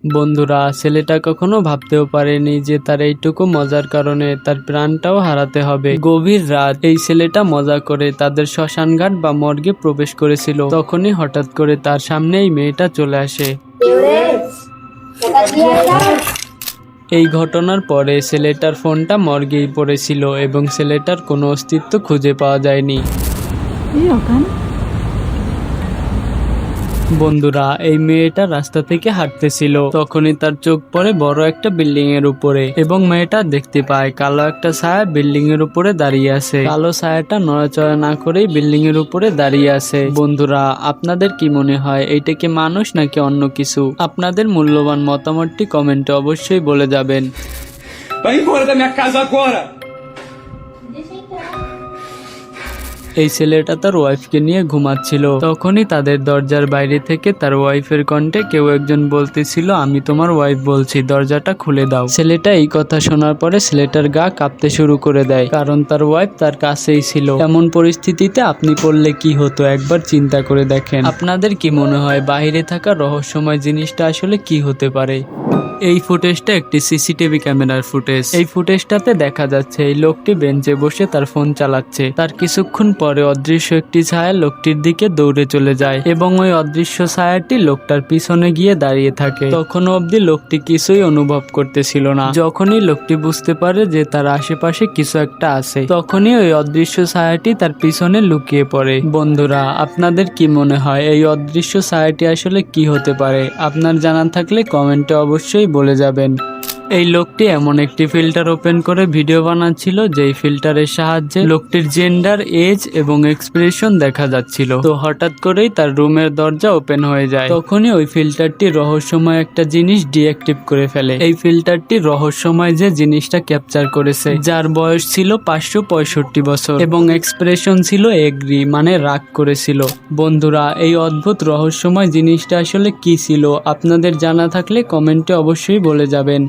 বন্ধুরা, ছেলেটা কখনো ভাবতেও পারেনি যে তার এইটুকু মজার কারণে তার প্রাণটাও হারাতে হবে। গভীর রাত এই ছেলেটা মজা করে তাদের শ্মশানঘাট বা মর্গে প্রবেশ করেছিল। তখনই হঠাৎ করে তার সামনে এই মেয়েটা চলে আসে। এই ঘটনার পরে ছেলেটার ফোনটা মর্গেই পড়েছিল এবং ছেলেটার কোনো অস্তিত্ব খুঁজে পাওয়া যায়নি। বন্ধুরা, এই মেয়েটা রাস্তা থেকে হাঁটতেছিল, তখনই তার চোখ পড়ে বড় একটা বিল্ডিং এর উপরে এবং মেয়েটা দেখতে পায় কালো একটা ছায়া বিল্ডিং এর উপরে দাঁড়িয়ে আছে। কালো ছায়াটা নড়াচড়া না করেই বিল্ডিং এর উপরে দাঁড়িয়ে আছে। বন্ধুরা, আপনাদের কি মনে হয় এইটা কি মানুষ নাকি অন্য কিছু? আপনাদের মূল্যবান মতামতটি কমেন্টে অবশ্যই বলে যাবেন। এই ছেলেটা তার ওয়াইফকে নিয়ে ঘুমাচ্ছিল, তখনই তাদের দরজার বাইরে থেকে তার ওয়াইফের কণ্ঠে কেউ একজন বলতেছিল, আমি তোমার ওয়াইফ বলছি, দরজাটা খুলে দাও। ছেলেটা এই কথা শোনার পরে ছেলেটার গা কাঁপতে শুরু করে দেয়, কারণ তার ওয়াইফ তার কাছেই ছিল। এমন পরিস্থিতিতে আপনি পড়লে কি হতো একবার চিন্তা করে দেখেন। আপনাদের কি মনে হয় বাইরে থাকা রহস্যময় জিনিসটা আসলে কি হতে পারে? এই ফুটেজটা একটি সিসিটিভি ক্যামেরার ফুটেজ। এই ফুটেজটাতে দেখা যাচ্ছে এই লোকটি বেঞ্চে বসে তার ফোন চালাচ্ছে। তার কিছুক্ষণ পরে অদৃশ্য একটি ছায়া লোকটির দিকে দৌড়ে চলে যায় এবং ওই অদৃশ্য ছায়াটি লোকটার পিছনে গিয়ে দাঁড়িয়ে থাকে। তখনও অবধি লোকটি কিছুই অনুভব করতেছিল না। যখনই লোকটি বুঝতে পারে যে তার আশেপাশে কিছু একটা আছে, তখনই ওই অদৃশ্য ছায়াটি তার পিছনে লুকিয়ে পড়ে। বন্ধুরা, আপনাদের কি মনে হয় এই অদৃশ্য ছায়াটি আসলে কি হতে পারে? আপনার জানা থাকলে কমেন্টে অবশ্যই বলে যাবেন। এই লোকটি এমন একটি ফিল্টার ওপেন করে ভিডিও বানাচ্ছিল, যেই ফিল্টারের সাহায্যে লোকটির জেন্ডার, এজ এবং এক্সপ্রেশন দেখা যাচ্ছিল। তো হঠাৎ করেই তার রুমের দরজা ওপেন হয়ে যায়। তখনই ওই ফিল্টারটি রহস্যময় একটা জিনিস ডিঅ্যাক্টিভ করে ফেলে। এই ফিল্টারটি রহস্যময় যে জিনিসটা ক্যাপচার করেছে, যার বয়স ছিল 565 বছর এবং এক্সপ্রেশন ছিল এগ্রি, মানে রাগ করেছিল। বন্ধুরা, এই অদ্ভুত রহস্যময় জিনিসটা আসলে কি ছিল? আপনাদের জানা থাকলে কমেন্টে অবশ্যই বলে যাবেন।